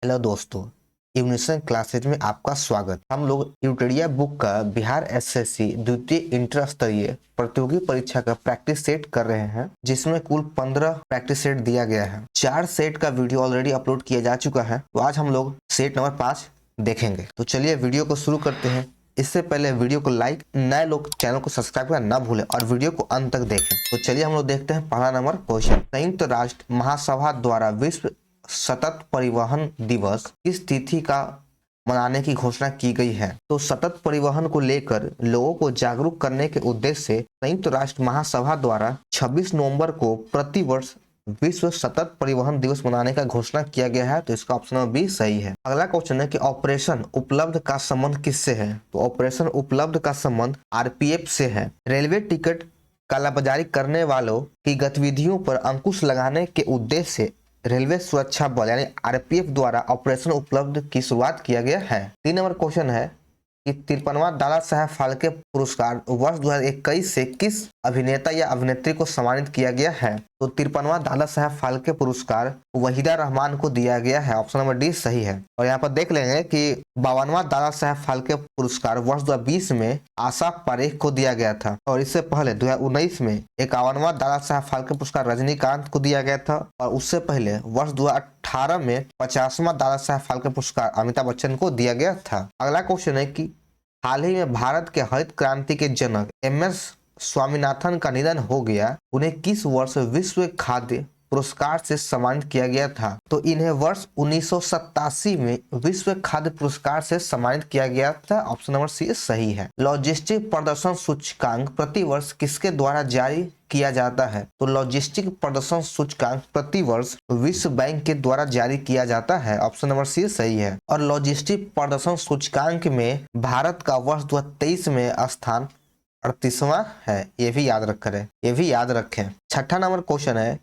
Hello दोस्तों, unison classes में आपका स्वागत। हम लोग यूटेरिया बुक का बिहार एसएससी द्वितीय इंटर स्तरीय प्रतियोगी परीक्षा का प्रैक्टिस सेट कर रहे हैं, जिसमें कुल 15 प्रैक्टिस सेट दिया गया है। 4 सेट का वीडियो ऑलरेडी अपलोड किया जा चुका है, तो आज हम लोग सेट नंबर 5 देखेंगे। तो चलिए वीडियो को शुरू करते हैं। इससे पहले वीडियो को लाइक, नए लोग चैनल को सब्सक्राइब करना ना भूलें और वीडियो को अंत तक देखें। तो चलिए हम लोग देखते हैं पहला नंबर क्वेश्चन। संयुक्त राष्ट्र महासभा द्वारा विश्व सतत परिवहन दिवस किस तिथि का मनाने की घोषणा की गई है? तो सतत परिवहन को लेकर लोगों को जागरूक करने के उद्देश्य से संयुक्त राष्ट्र महासभा द्वारा 26 नवंबर को प्रतिवर्ष विश्व सतत परिवहन दिवस मनाने का घोषणा किया गया है। तो इसका ऑप्शन नंबर बी सही है। अगला क्वेश्चन है कि ऑपरेशन उपलब्ध का संबंध किससे है? तो ऑपरेशन उपलब्ध का संबंध आरपीएफ से है। रेलवे टिकट कालाबाजारी करने वालों की गतिविधियों पर अंकुश लगाने के उद्देश्य से रेलवे सुरक्षा बल यानी आरपीएफ द्वारा ऑपरेशन उपलब्ध की शुरुआत किया गया है। 3 नंबर क्वेश्चन है कि 53वां दादा साहब फाल्के पुरस्कार वर्ष 2021 से किस अभिनेता या अभिनेत्री को सम्मानित किया गया है? तो 53वां दादा साहब फाल्के पुरस्कार वहीदा रहमान को दिया गया है। ऑप्शन नंबर डी सही है। और यहाँ पर देख लेंगे कि 52वां दादा साहब फाल्के पुरस्कार वर्ष 2020 में आशा पारेख को दिया गया था, और इससे पहले 2019 में 51वां दादा साहब फाल्के पुरस्कार रजनीकांत को दिया गया था, और उससे पहले वर्ष 2018 में 50वां दादा साहब फाल्के पुरस्कार अमिताभ बच्चन को दिया गया था। अगला क्वेश्चन है कि हाल ही में भारत के हरित क्रांति के जनक एम.एस. स्वामीनाथन का निधन हो गया। उन्हें किस वर्ष विश्व खाद्य पुरस्कार से सम्मानित किया गया था? तो इन्हें वर्ष 1987 में विश्व खाद्य पुरस्कार से सम्मानित किया गया था। ऑप्शन नंबर सी सही है। लॉजिस्टिक प्रदर्शन सूचकांक प्रतिवर्ष किसके द्वारा जारी किया जाता है? तो लॉजिस्टिक प्रदर्शन सूचकांक प्रतिवर्ष विश्व बैंक के द्वारा जारी किया जाता है। ऑप्शन नंबर सी सही है। और लॉजिस्टिक प्रदर्शन सूचकांक में भारत का वर्ष 2023 में स्थान 38वां है। ये भी याद रखें। छठा नंबर क्वेश्चन है,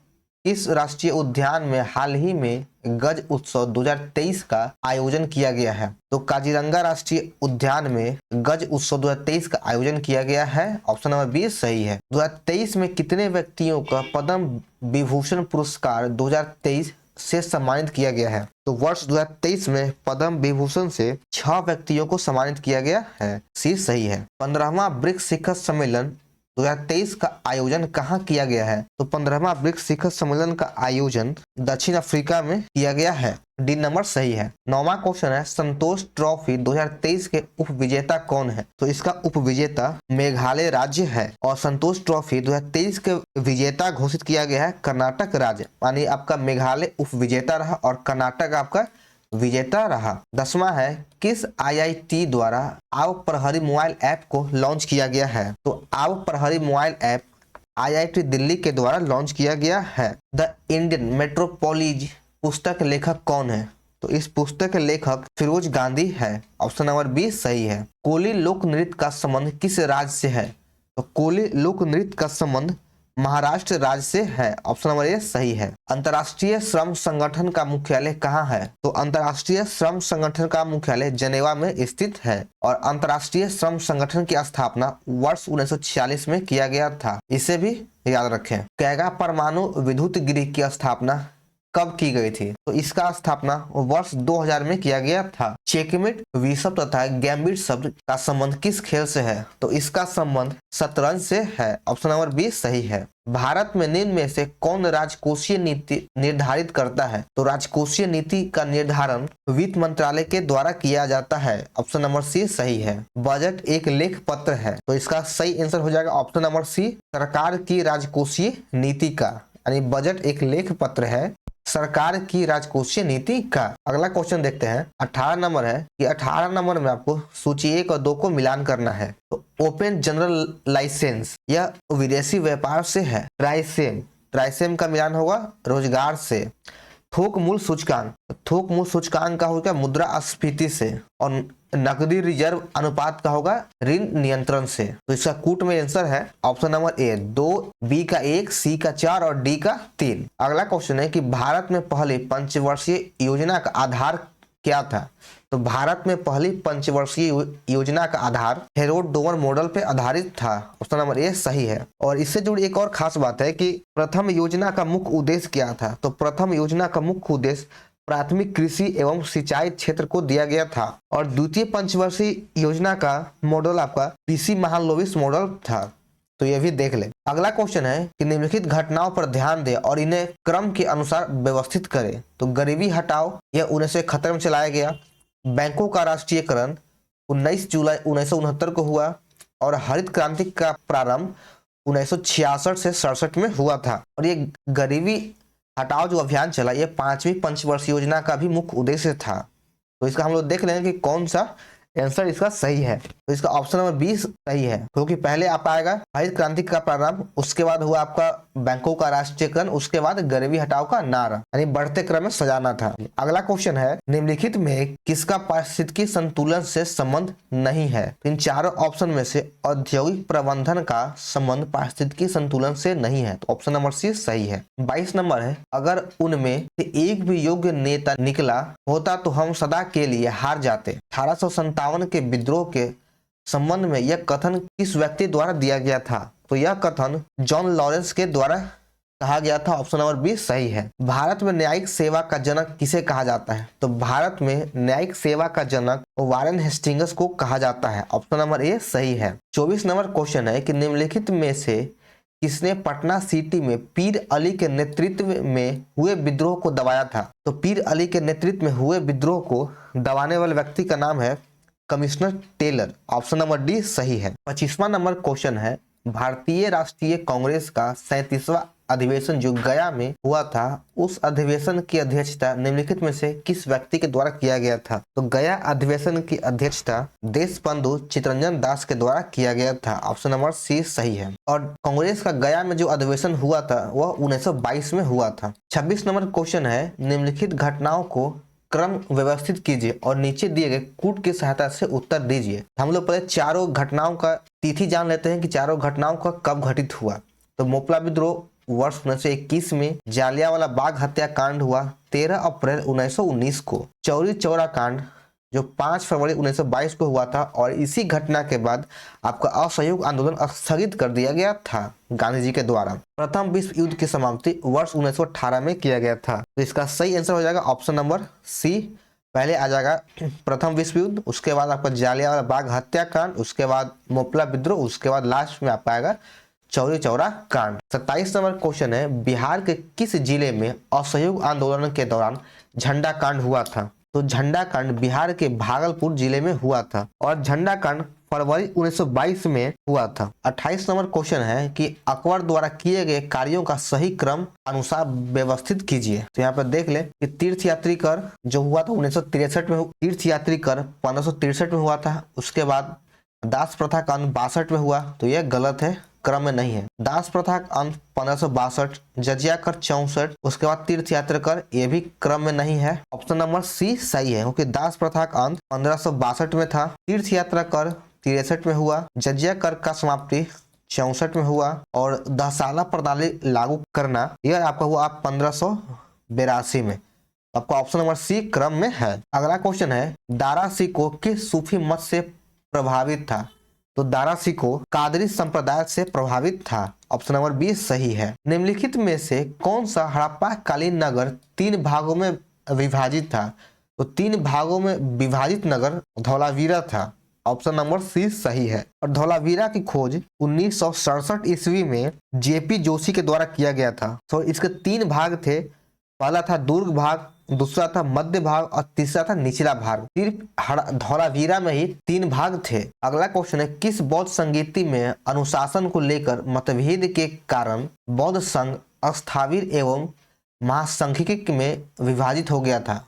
इस राष्ट्रीय उद्यान में हाल ही में गज उत्सव 2023 का आयोजन किया गया है? तो काजीरंगा राष्ट्रीय उद्यान में गज उत्सव 2023 का आयोजन किया गया है। ऑप्शन नंबर बी सही है। 2023 में कितने व्यक्तियों का पद्म विभूषण पुरस्कार 2023 से सम्मानित किया गया है? तो वर्ष 2023 में पद्म विभूषण से 6 व्यक्तियों को सम्मानित किया गया है। सी सही है। 15वां ब्रिक्स शिखर सम्मेलन 2023 का आयोजन कहाँ किया गया है? तो 15वां ब्रिक्स शिखर सम्मेलन का आयोजन दक्षिण अफ्रीका में किया गया है। डी नंबर सही है। 9वां क्वेश्चन है, संतोष ट्रॉफी 2023 के उप विजेता कौन है? तो इसका उप विजेता मेघालय राज्य है, और संतोष ट्रॉफी 2023 के विजेता घोषित किया गया है कर्नाटक राज्य, यानी आपका मेघालय उप विजेता रहा और कर्नाटक आपका विजेता रहा। 10वां है, किस आईआईटी द्वारा आव प्रहरी मोबाइल ऐप को लॉन्च किया गया है? तो आव प्रहरी मोबाइल ऐप आईआईटी दिल्ली के द्वारा लॉन्च किया गया है। द इंडियन मेट्रोपोलिज पुस्तक लेखक कौन है? तो इस पुस्तक के लेखक फिरोज गांधी है। ऑप्शन नंबर बी सही है। कोली लोक नृत्य का संबंध किस राज्य से है? तो कोली लोक नृत्य का संबंध महाराष्ट्र राज्य से है। ऑप्शन नंबर ए सही है। अंतर्राष्ट्रीय श्रम संगठन का मुख्यालय कहाँ है? तो अंतर्राष्ट्रीय श्रम संगठन का मुख्यालय जेनेवा में स्थित है, और अंतर्राष्ट्रीय श्रम संगठन की स्थापना वर्ष 1946 में किया गया था। इसे भी याद रखें। कैगा परमाणु विद्युत गृह की स्थापना कब की गई थी? तो इसका स्थापना वर्ष 2000 में किया गया था। चेकमेट विशप तथा गैम्बिट शब्द का संबंध किस खेल से है? तो इसका संबंध शतरंज से है। ऑप्शन नंबर बी सही है। भारत में निम्न में से कौन राजकोषीय नीति निर्धारित करता है? तो राजकोषीय नीति का निर्धारण वित्त मंत्रालय के द्वारा किया जाता है। ऑप्शन नंबर सी सही है। बजट एक लेख पत्र है, तो इसका सही आंसर हो जाएगा ऑप्शन नंबर सी, सरकार की राजकोषीय नीति का, यानी बजट एक लेख पत्र है सरकार की राजकोषीय नीति का। अगला क्वेश्चन देखते हैं। 18 नंबर है कि 18 नंबर में आपको सूची 1 और 2 को मिलान करना है। तो ओपन जनरल लाइसेंस यह विदेशी व्यापार से है। ट्राइसेम का मिलान होगा रोजगार से। थोक मूल्य सूचकांक का होगा मुद्रास्फीति से, और नकदी रिजर्व अनुपात का होगा ऋण नियंत्रण से। तो इसका कूट में आंसर है ऑप्शन नंबर ए 2, बी का 1, सी का 4 और डी का 3। अगला क्वेश्चन है कि भारत में पहली पंचवर्षीय योजना का आधार क्या था? तो भारत में पहली पंचवर्षीय योजना का आधार हेरोड डोवर मॉडल पे आधारित था। ऑप्शन नंबर ए सही है। और इससे जुड़ी एक और खास बात है कि प्रथम योजना का मुख्य उद्देश्य क्या था? तो प्रथम योजना का मुख्य उद्देश्य प्राथमिक कृषि एवं सिंचाई क्षेत्र को दिया गया था। और द्वितीय पंचवर्षीय योजना का मॉडल आपका पीसी महालनोबिस मॉडल था। तो ये भी देख ले। अगला क्वेश्चन है कि निम्नलिखित घटनाओं पर ध्यान दे और इन्हें क्रम के अनुसार व्यवस्थित करे। तो गरीबी हटाओ यह 1971 में चलाया गया। बैंकों का राष्ट्रीयकरण 19 जुलाई 1969 को हुआ। और हरित क्रांति का प्रारंभ 1966 से 67 में हुआ था। और ये गरीबी हटाओ जो अभियान चला, ये 5वीं पंचवर्षीय योजना का भी मुख्य उद्देश्य था। तो इसका हम लोग देख लेंगे कि कौन सा आंसर इसका सही है। तो इसका ऑप्शन नंबर 20 सही है, क्योंकि पहले आप आएगा हरित क्रांति का प्रारंभ, उसके बाद हुआ आपका बैंकों का राष्ट्रीयकरण, उसके बाद गरीबी हटाओ का नारा, यानी बढ़ते क्रम में सजाना था। अगला क्वेश्चन है निम्नलिखित में किसका पारिस्थितिकी संतुलन से संबंध नहीं है। इन चारों ऑप्शन में से औद्योगिक प्रबंधन का संबंध पारिस्थितिकी संतुलन से नहीं है। तो ऑप्शन नंबर सी सही है। 22 नंबर है अगर उनमें से एक भी योग्य नेता निकला होता तो हम सदा के लिए हार जाते। 1857 के विद्रोह के संबंध में यह कथन किस व्यक्ति द्वारा दिया गया था। तो यह कथन जॉन लॉरेंस के द्वारा कहा गया था। ऑप्शन नंबर बी सही है। भारत में न्यायिक सेवा का जनक किसे कहा जाता है। तो भारत में न्यायिक सेवा का जनक वारेन हेस्टिंग्स को कहा जाता है। ऑप्शन नंबर ए सही है। 24 नंबर क्वेश्चन है कि निम्नलिखित में से किसने पटना सिटी में पीर अली के नेतृत्व में हुए विद्रोह को दबाया था। तो पीर अली के नेतृत्व में हुए विद्रोह को दबाने वाले व्यक्ति का नाम है commissioner Taylor. Option number D सही है। 25वां नंबर क्वेश्चन है भारतीय राष्ट्रीय कांग्रेस का 37वां अधिवेशन जो गया में हुआ था, उस अधिवेशन की अध्यक्षता निम्नलिखित में से किस व्यक्ति के द्वारा किया गया था। तो गया अधिवेशन की अध्यक्षता देशबंधु चित्तरंजन दास के द्वारा किया गया था। ऑप्शन नंबर सी सही है। और कांग्रेस का गया में जो अधिवेशन हुआ था वह 1922 में हुआ था। 26 नंबर क्वेश्चन है निम्नलिखित घटनाओं को क्रम व्यवस्थित कीजिए और नीचे दिए गए कूट की सहायता से उत्तर दीजिए। हम लोग पहले चारों घटनाओं का तिथि जान लेते हैं कि चारों घटनाओं का कब घटित हुआ। तो मोपला विद्रोह वर्ष 1921 में, जालियांवाला बाग हत्याकांड हुआ 13 अप्रैल 1919 को, चौरी चौरा कांड जो 5 फरवरी 1922 को हुआ था। और इसी घटना के बाद आपका असहयोग आंदोलन स्थगित कर दिया गया था गांधी जी के द्वारा। प्रथम विश्व युद्ध की समाप्ति वर्ष 1918 में किया गया था। तो इसका सही आंसर हो जाएगा ऑप्शन नंबर सी। पहले आ जाएगा प्रथम विश्व युद्ध, उसके बाद आपका जालियांवाला बाग हत्याकांड, उसके बाद मोपला विद्रोह, उसके बाद लास्ट में आपका आएगा चौरी चौरा कांड। 27 नंबर क्वेश्चन है बिहार के किस जिले में असहयोग आंदोलन के दौरान झंडा कांड हुआ था। तो झंडा कांड बिहार के भागलपुर जिले में हुआ था और झंडा कांड फरवरी 1922 में हुआ था। 28 नंबर क्वेश्चन है कि अकबर द्वारा किए गए कार्यों का सही क्रम अनुसार व्यवस्थित कीजिए। तो यहाँ पर देख ले कि तीर्थ यात्री कर जो हुआ था 1963 में, तीर्थ यात्री कर 1563 में हुआ था। उसके बाद दास प्रथा का अंत 62 में हुआ। तो यह गलत है, क्रम में नहीं है। दास प्रथा का अंत 1562, जजिया कर 64, उसके बाद तीर्थ यात्रा कर, ये भी क्रम में नहीं है। ऑप्शन नंबर सी सही है, क्योंकि दास प्रथा का अंत 1562 में था, तीर्थ यात्रा कर 63 में हुआ, जजिया कर का समाप्ति 64 में हुआ और दहसाला प्रणाली लागू करना यह आपका हुआ 1582 में। आपका ऑप्शन नंबर सी क्रम में है। अगला क्वेश्चन है दारा सिकोह किस सूफी मत से प्रभावित था। तो दारा सिकोह कादरी संप्रदाय से प्रभावित था। ऑप्शन नंबर बी सही है। निम्नलिखित में से कौन सा हड़प्पा कालीन नगर 3 भागों में विभाजित था। तो 3 भागों में विभाजित नगर धौलावीरा था। ऑप्शन नंबर सी सही है। और धौलावीरा की खोज 1967 ईस्वी में जेपी जोशी के द्वारा किया गया था। तो इसके 3 भाग थे, पहला था दुर्ग भाग, दूसरा था मध्य भाग और तीसरा था निचला भाग। सिर्फ धौलावीरा में ही 3 भाग थे। अगला क्वेश्चन है किस बौद्ध संगीति में अनुशासन को लेकर मतभेद के कारण बौद्ध संघ अस्थावीर एवं महासंघिक में विभाजित हो गया था।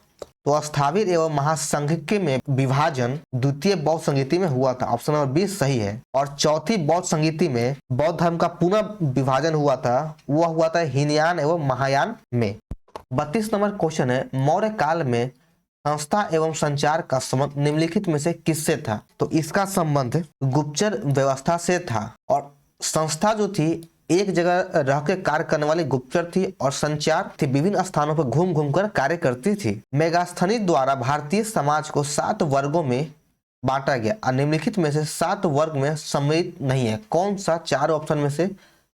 तो अस्थावीर एवं महासंघिक में विभाजन द्वितीय बौद्ध संगीति में हुआ था। ऑप्शन नंबर बी सही है। और चौथी बौद्ध संगीति में बौद्ध धर्म का पुनः विभाजन हुआ था, वह हुआ था हीनयान एवं महायान में। 32 नंबर क्वेश्चन है मौर्य काल में संस्था एवं संचार का संबंध निम्नलिखित में से किससे था। तो इसका संबंध गुप्तचर व्यवस्था से था। और संस्था जो थी एक जगह रह के कार्य करने वाली गुप्तचर थी और संचार थी विभिन्न स्थानों पर घूम घूम कर कार्य करती थी। मेगास्थनीज द्वारा भारतीय समाज को 7 वर्गों में बांटा गया और निम्नलिखित में से 7 वर्ग में सम्मिलित नहीं है। कौन सा 4 ऑप्शन में से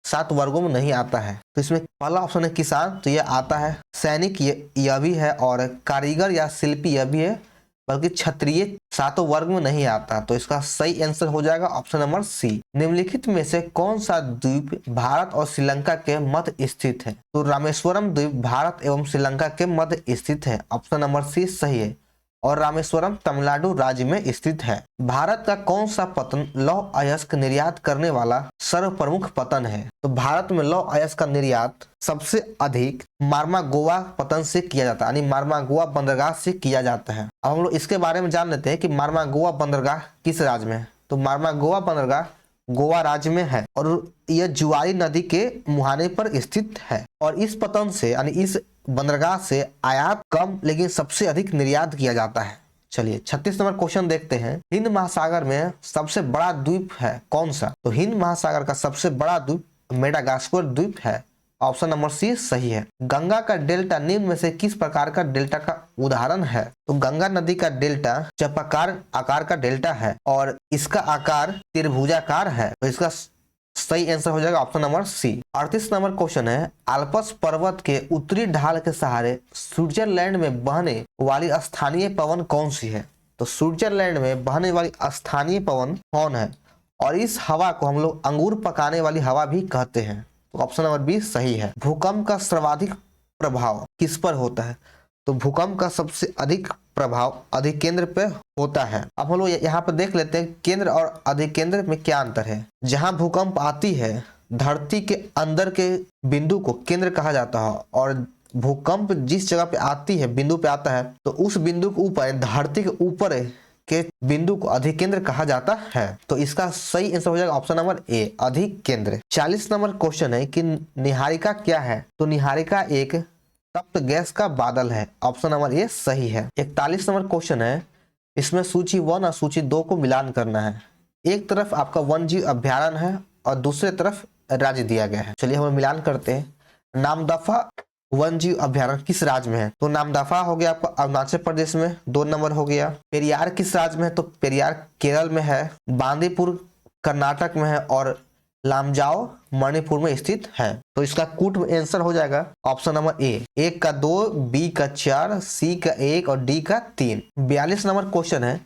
7 वर्गों में नहीं आता है। तो इसमें पहला ऑप्शन है किसान, तो यह आता है। सैनिक यह भी है, और कारीगर या शिल्पी यह भी है, बल्कि क्षत्रिय 7 वर्ग में नहीं आता। तो इसका सही आंसर हो जाएगा ऑप्शन नंबर सी। निम्नलिखित में से कौन सा द्वीप भारत और श्रीलंका के मध्य स्थित है? तो रामेश्वरम द्वीप भारत एवं श्रीलंका के मध्य स्थित है, ऑप्शन नंबर सी सही है। और रामेश्वरम तमिलनाडु राज्य में स्थित है। भारत का कौन सा पतन लौह अयस्क निर्यात करने वाला सर्व प्रमुख पतन है? तो भारत में लौह अयस्क का निर्यात सबसे अधिक मार्मागोवा पतन से किया जाता है, यानी मार्मागोवा बंदरगाह से किया जाता है। अब हम लोग इसके बारे में जान लेते हैं कि मार्मागोवा बंदरगाह किस राज्य में है। तो मार्मागोवा बंदरगाह गोवा राज्य में है, और यह जुआरी नदी के मुहाने पर स्थित है। और इस पतन से, यानी इस बंदरगाह से आयात कम लेकिन सबसे अधिक निर्यात किया जाता है। चलिए 36 नंबर क्वेश्चन देखते हैं। हिंद महासागर में सबसे बड़ा द्वीप है कौन सा? तो हिंद महासागर का सबसे बड़ा द्वीप मेडागास्कर द्वीप है, ऑप्शन नंबर सी सही है। गंगा का डेल्टा निम्न में से किस प्रकार का डेल्टा का उदाहरण है? तो गंगा नदी का डेल्टा चपाकार आकार का डेल्टा है, और इसका आकार त्रिभुजाकार है। तो इसका सही आंसर हो जाएगा option number C. 38 number question है, आल्प्स पर्वत के उत्तरी ढाल के सहारे स्विट्जरलैंड में बहने वाली स्थानीय पवन कौन सी है? तो स्विट्जरलैंड में बहने वाली स्थानीय पवन कौन है? और इस हवा को हम लोग अंगूर पकाने वाली हवा भी कहते हैं। तो ऑप्शन नंबर बी सही है। भूकंप का सर्वाधिक प्रभाव किस पर होता है? तो भूकंप का सबसे अधिक प्रभाव अधिकेंद्र पे होता है। अब हम लोग यहाँ पे देख लेते हैं केंद्र और अधिकेंद्र में क्या अंतर है। जहां भूकंप आती है धरती के अंदर के बिंदु को केंद्र कहा जाता है, और भूकंप जिस जगह पे आती है बिंदु पे आता है तो उस बिंदु के ऊपर धरती के ऊपर के बिंदु को अधिकेंद्र कहा जाता है। तो इसका सही आंसर हो जाएगा ऑप्शन नंबर ए अधिकेंद्र। 40 नंबर क्वेश्चन है कि निहारिका क्या है? तो निहारिका एक तप्त गैस का बादल है, ऑप्शन नंबर ए सही है। 41 नंबर क्वेश्चन है, इसमें सूची 1 और सूची 2 को मिलान करना है। एक तरफ आपका वन्य जीव अभ्यारण्य है और दूसरे तरफ राज्य दिया गया है। चलिए हम मिलान करते हैं। नामदफा वन्य जीव अभ्यारण्य किस राज्य में है? तो नामदफा हो गया आपका अरुणाचल प्रदेश में, 2 नंबर हो गया। पेरियार किस राज्य में है? तो पेरियार केरल में है। बांदीपुर कर्नाटक में है, और लामजाओ मणिपुर में स्थित है। तो इसका कूट आंसर हो जाएगा ऑप्शन नंबर ए, 1 का 2, बी का 4, सी का 1 और डी का 3। 42 नंबर क्वेश्चन है,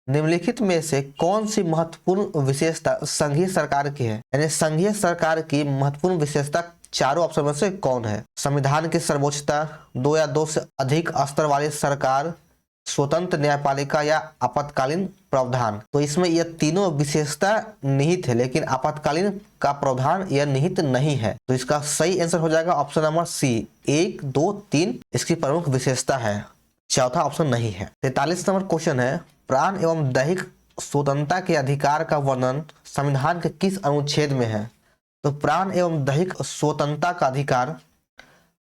निम्नलिखित में से कौन सी महत्वपूर्ण विशेषता संघीय सरकार की है? यानी संघीय सरकार की महत्वपूर्ण विशेषता चारों ऑप्शन में से कौन है? संविधान की सर्वोच्चता, 2 या 2 से अधिक स्तर वाली सरकार, स्वतंत्र न्यायपालिका या आपातकालीन प्रावधान। तो इसमें यह तीनों विशेषता निहित है, लेकिन आपातकालीन का प्रावधान यह निहित नहीं है। तो इसका सही आंसर हो जाएगा ऑप्शन नंबर सी, 1, 2, 3 इसकी प्रमुख विशेषता है, चौथा ऑप्शन नहीं है। 43 नंबर क्वेश्चन है, प्राण एवं दैहिक स्वतंत्रता के अधिकार का वर्णन संविधान के किस अनुच्छेद में है? तो प्राण एवं दैहिक स्वतंत्रता का अधिकार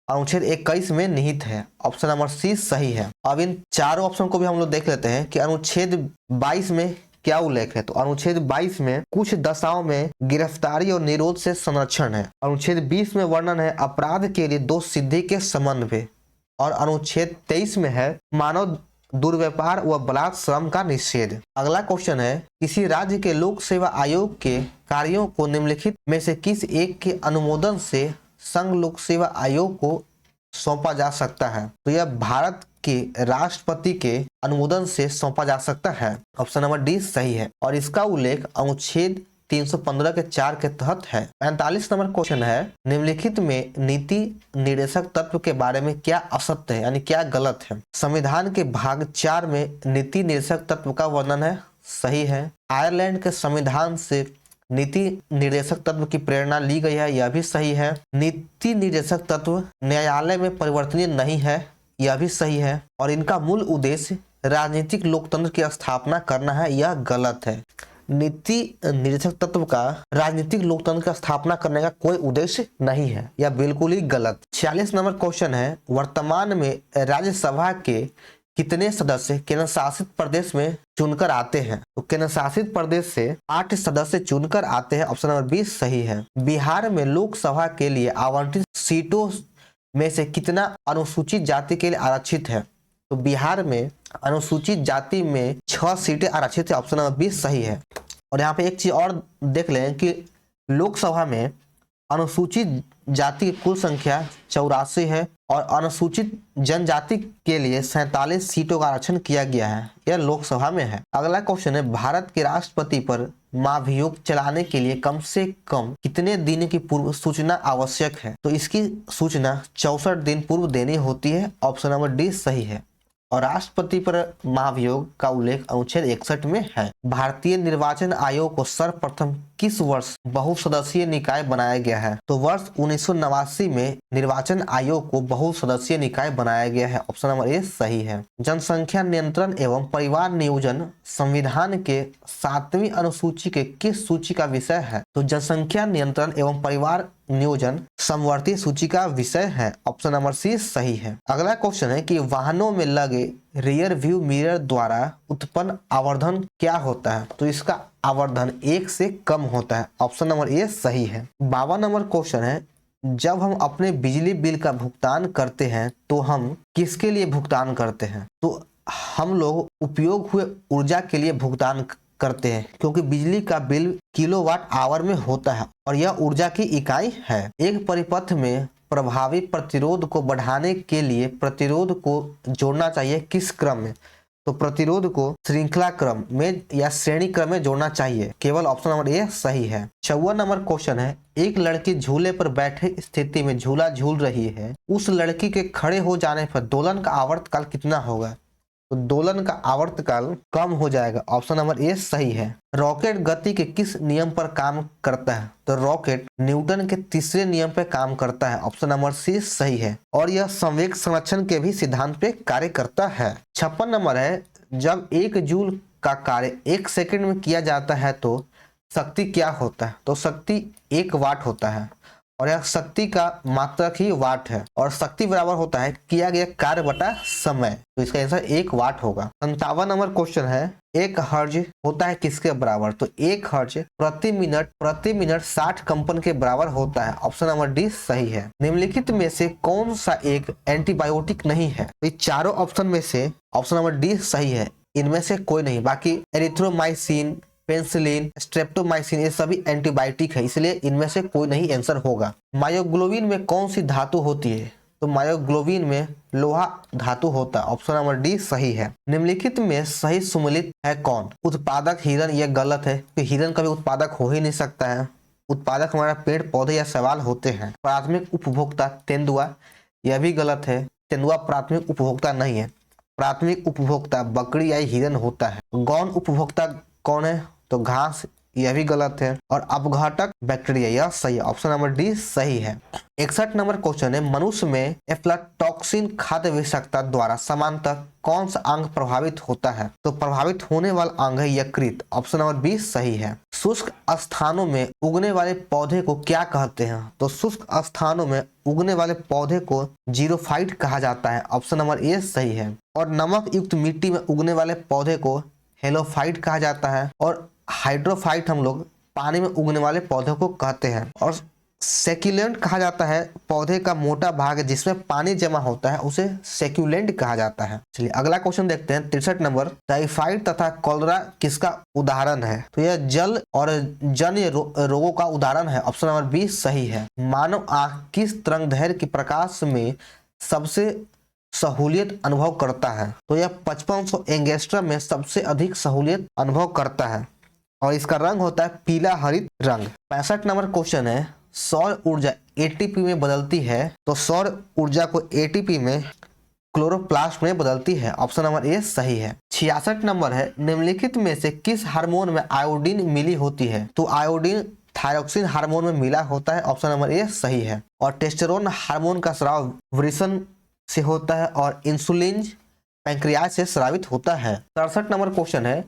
अनुच्छेद 21 में निहित है, ऑप्शन नंबर सी सही है। अब इन चारों ऑप्शन को भी हम लोग देख लेते हैं कि अनुच्छेद 22 में क्या उल्लेख है। तो अनुच्छेद 22 में कुछ दशाओं में गिरफ्तारी और निरोध से संरक्षण है। अनुच्छेद 20 में वर्णन है अपराध के लिए दोष सिद्धि के संबंध में, और अनुच्छेद 23 में है मानव दुर्व्यापार व बलात् श्रम का निषेध। अगला क्वेश्चन है, किसी राज्य के लोक सेवा आयोग के कार्यों को निम्नलिखित में से किस एक के अनुमोदन से संघ लोक सेवा आयोग को सौंपा जा सकता है? तो यह भारत के राष्ट्रपति के अनुमोदन से सौंपा जा सकता है, ऑप्शन नंबर डी सही है। और इसका उल्लेख अनुच्छेद 315 के 4 के तहत है। 45 नंबर क्वेश्चन है, निम्नलिखित में नीति निर्देशक तत्व के बारे में क्या असत्य है, यानी क्या गलत है? संविधान के भाग 4 में नीति निर्देशक तत्व का वर्णन है, सही है। आयरलैंड के संविधान से नीति निर्देशक तत्व की प्रेरणा ली गई है, यह भी सही है। नीति निर्देशक तत्व न्यायालय में परिवर्तनीय नहीं है, यह भी सही है। और इनका मूल उद्देश्य राजनीतिक लोकतंत्र की स्थापना करना है, यह गलत है। नीति निर्देशक तत्व का राजनीतिक लोकतंत्र की स्थापना करने का कोई उद्देश्य नहीं है, यह बिल्कुल ही गलत। 46 नंबर क्वेश्चन है, वर्तमान में राज्यसभा के कितने सदस्य केंद्र शासित प्रदेश में चुनकर आते हैं? तो केंद्र शासित प्रदेश से 8 सदस्य चुनकर आते हैं, ऑप्शन नंबर 20 सही है। बिहार में लोकसभा के लिए आवंटित सीटों में से कितना अनुसूचित जाति के लिए आरक्षित है? तो बिहार में अनुसूचित जाति में 6 सीटें आरक्षित है, ऑप्शन नंबर 20 सही है। और यहाँ पे एक चीज और देख लें कि लोकसभा में अनुसूचित जाति की कुल संख्या 84 है और अनुसूचित जनजाति के लिए 47 सीटों का आरक्षण किया गया है। यह लोकसभा में है। अगला क्वेश्चन है, भारत के राष्ट्रपति पर महाभियोग चलाने के लिए कम से कम कितने दिन की पूर्व सूचना आवश्यक है? तो इसकी सूचना 64 दिन पूर्व देनी होती है। ऑप्शन नंबर डी सही है। और राष्ट्रपति पर महाभियोग का उल्लेख अनुच्छेद 61 में है। भारतीय निर्वाचन आयोग को सर्वप्रथम किस वर्ष बहुसदस्यीय निकाय बनाया गया है? तो वर्ष 1989 में निर्वाचन आयोग को बहुसदस्यीय निकाय बनाया गया है। ऑप्शन नंबर ए सही है। जनसंख्या नियंत्रण एवं परिवार नियोजन संविधान के 7वीं अनुसूची के किस सूची का विषय है? तो जनसंख्या नियंत्रण एवं परिवार नियोजन समवर्ती सूची का विषय है। ऑप्शन नंबर सी सही है। अगला क्वेश्चन है कि वाहनों में लगे रियर व्यू मिरर द्वारा उत्पन्न आवर्धन क्या होता है? तो इसका आवर्धन 1 से कम होता है। ऑप्शन नंबर ए सही है। 52 नंबर क्वेश्चन है, जब हम अपने बिजली बिल का भुगतान करते हैं तो हम किसके लिए भुगतान करते हैं? तो हम लोग उपयोग हुए ऊर्जा के लिए भुगतान करते हैं, क्योंकि बिजली का बिल किलोवाट आवर में होता है और यह ऊर्जा की इकाई है। एक परिपथ में प्रभावी प्रतिरोध को बढ़ाने के लिए प्रतिरोध को जोड़ना चाहिए किस क्रम में? तो प्रतिरोध को श्रृंखला क्रम में या श्रेणी क्रम में जोड़ना चाहिए। केवल ऑप्शन नंबर ए सही है। 54 नंबर क्वेश्चन है, एक लड़की झूले पर बैठे स्थिति में झूला झूल रही है, उस लड़की के खड़े हो जाने पर दोलन का आवर्तकाल कितना होगा? तो दोलन का आवर्तकाल कम हो जाएगा। ऑप्शन नंबर ए सही है। रॉकेट गति के किस नियम पर काम करता है? तो रॉकेट न्यूटन के तीसरे नियम पर काम करता है। ऑप्शन नंबर सी सही है। और यह संवेग संरक्षण के भी सिद्धांत पे कार्य करता है। 56 नंबर है, जब 1 जूल का कार्य 1 सेकंड में किया जाता है तो शक्ति क्या होता है? तो शक्ति 1 वाट होता है और यह शक्ति का मात्रक ही वाट है और शक्ति बराबर होता है किया गया कार्य बटा समय। तो इसका आंसर 1 वाट होगा। 57 नंबर क्वेश्चन है, 1 हर्ज होता है किसके बराबर? तो 1 हर्ज प्रति मिनट 60 कंपन के बराबर होता है। ऑप्शन नंबर डी सही है। निम्नलिखित में से कौन सा एक एंटीबायोटिक नहीं है? तो चारों ऑप्शन में से ऑप्शन नंबर डी सही है। इनमें से कोई नहीं, बाकी एरिथ्रोमाइसिन, पेनिसिलिन, स्ट्रेप्टोमाइसिन ये सभी एंटीबायोटिक है, इसलिए इनमें से कोई नहीं आंसर होगा। मायोग्लोबिन में कौन सी धातु होती है? तो मायोग्लोबिन में लोहा धातु होता है। ऑप्शन नंबर डी सही है। निम्नलिखित में सही सुमेलित है कौन? उत्पादक हिरन, यह गलत है कि हिरन कभी उत्पादक हो ही नहीं सकता है। उत्पादक हमारा पेड़ पौधे या शैवाल होते हैं। प्राथमिक उपभोक्ता तेंदुआ, यह भी गलत है। तेंदुआ प्राथमिक उपभोक्ता नहीं है। प्राथमिक उपभोक्ता बकरी या हिरन होता है। गौण उपभोक्ता कौन है? तो घास, यह भी गलत है। और अपघातक बैक्टीरिया, यह सही है। ऑप्शन नंबर डी सही है। 61 नंबर क्वेश्चन है, मनुष्य में एफ्लाटॉक्सिन खाद्य विषाक्तता द्वारा समानतः कौन सा अंग प्रभावित होता है? तो प्रभावित होने वाला अंग है यकृत। ऑप्शन नंबर बी सही है। शुष्क स्थानों में उगने वाले पौधे को क्या कहते हैं? तो शुष्क स्थानों में उगने वाले पौधे को जीरोफाइट कहा जाता है। ऑप्शन नंबर ए सही है। और नमक युक्त मिट्टी में उगने वाले पौधे को हेलोफाइट कहा जाता है। और हाइड्रोफाइट हम लोग पानी में उगने वाले पौधों को कहते हैं। और सेक्युलेंट कहा जाता है पौधे का मोटा भाग जिसमें पानी जमा होता है, उसे सेक्युलेंट कहा जाता है। चलिए अगला क्वेश्चन देखते हैं। 63 नंबर, टाइफाइड तथा कॉलरा किसका उदाहरण है? तो यह जल और जन्य रोगों का उदाहरण है। ऑप्शन नंबर बी सही है। मानव आंख किस तरंगदैर्घ्य के प्रकाश में सबसे सहूलियत अनुभव करता है? तो यह 5500 एंगस्ट्रम में सबसे अधिक सहूलियत अनुभव करता है और इसका रंग होता है पीला हरित रंग। 65 नंबर क्वेश्चन है, सौर ऊर्जा एटीपी में बदलती है, तो सौर ऊर्जा को एटीपी में क्लोरोप्लास्ट में बदलती है। ऑप्शन नंबर ए सही है। 66 नंबर है, निम्नलिखित में से किस हार्मोन में आयोडीन मिली होती है? तो आयोडीन थायरोक्सिन हार्मोन में मिला होता है। ऑप्शन नंबर ए सही है। और टेस्टोस्टेरोन हार्मोन का स्राव वृषण से होता है और इंसुलिन पैंक्रियाज से स्रावित होता है। 67 नंबर क्वेश्चन है,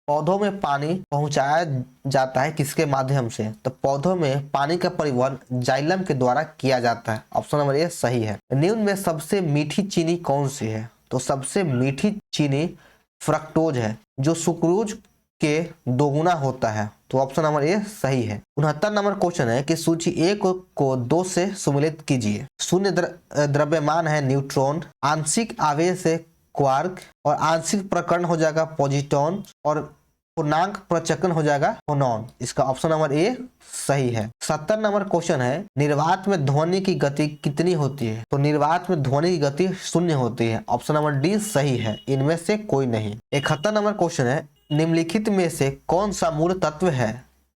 पौधों में पानी पहुंचाया जाता है किसके माध्यम से? तो पौधों में पानी का परिवहन जाइलम के द्वारा किया जाता है। ऑप्शन नंबर ए सही है। निम्न में सबसे मीठी चीनी कौन सी है? तो सबसे मीठी चीनी फ्रक्टोज है, जो सुक्रोज के दोगुना होता है। तो ऑप्शन नंबर ए सही है। 69 नंबर क्वेश्चन है कि सूची ए को 2 से सम्मिलित कीजिए। शून्य द्रव्यमान है न्यूट्रॉन, आंशिक आवेश है क्वार्क और आंशिक प्रकरण हो जाएगा पॉजिट्रॉन और पूर्णांक प्रचक्रण हो जाएगा फोनॉन। इसका ऑप्शन नंबर ए सही है। 70 नंबर क्वेश्चन है, निर्वात में ध्वनि की गति कितनी होती है? तो निर्वात में ध्वनि की गति 0 होती है। ऑप्शन नंबर डी सही है, इनमें से कोई नहीं। 71 नंबर क्वेश्चन है, निम्नलिखित में से कौन सा मूल तत्व है?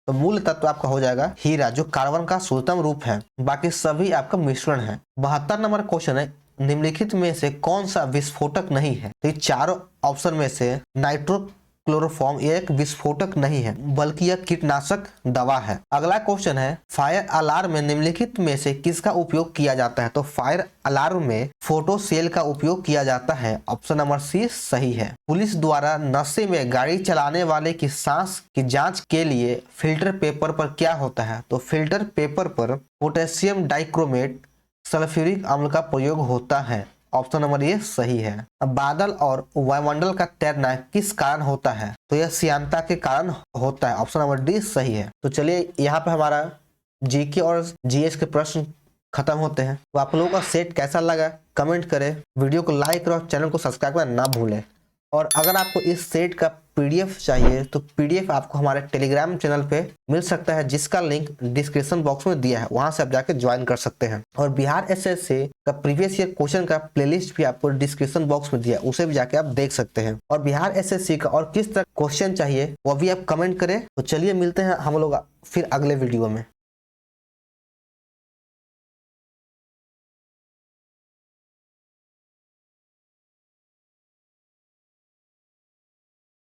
तो मूल तत्व आपका हो जाएगा हीरा, जो कार्बन का शुद्धतम रूप है, बाकी सभी आपका मिश्रण है। 72 नंबर क्वेश्चन है, निम्नलिखित में से कौन सा विस्फोटक नहीं है? तो ये चारों ऑप्शन में से नाइट्रोक्लोरोफॉर्म एक विस्फोटक नहीं है, बल्कि यह कीटनाशक दवा है। अगला क्वेश्चन है, फायर अलार्म में निम्नलिखित में से किसका उपयोग किया जाता है? तो फायर अलार्म में फोटो सेल का उपयोग किया जाता है। ऑप्शन नंबर सी सही है। पुलिस द्वारा नशे में गाड़ी चलाने वाले की सांस की जांच के लिए फिल्टर पेपर पर क्या होता है? तो फिल्टर पेपर पर पोटेशियम डाइक्रोमेट सल्फ्यूरिक अम्ल का प्रयोग होता है। ऑप्शन नंबर ये सही है। अब बादल और वायुमंडल का तैरना किस कारण होता है? तो यह श्यानता के कारण होता है। ऑप्शन नंबर डी सही है। तो चलिए यहाँ पे हमारा जीके और जीएस के प्रश्न खत्म होते हैं। तो आप लोगों का सेट कैसा लगा कमेंट करें, वीडियो को लाइक करो, चैनल को सब्सक्राइब करना ना भूलें। और अगर आपको इस सेट का पीडीएफ चाहिए तो पीडीएफ आपको हमारे टेलीग्राम चैनल पे मिल सकता है, जिसका लिंक डिस्क्रिप्शन बॉक्स में दिया है, वहां से आप जाके ज्वाइन कर सकते हैं। और बिहार एसएससी का प्रीवियस ईयर क्वेश्चन का प्लेलिस्ट भी आपको डिस्क्रिप्शन बॉक्स में दिया है, उसे भी जाके आप देख सकते हैं। और बिहार एसएससी का और किस तरह क्वेश्चन चाहिए वो भी आप कमेंट करें। तो चलिए मिलते हैं हम लोग फिर अगले वीडियो में।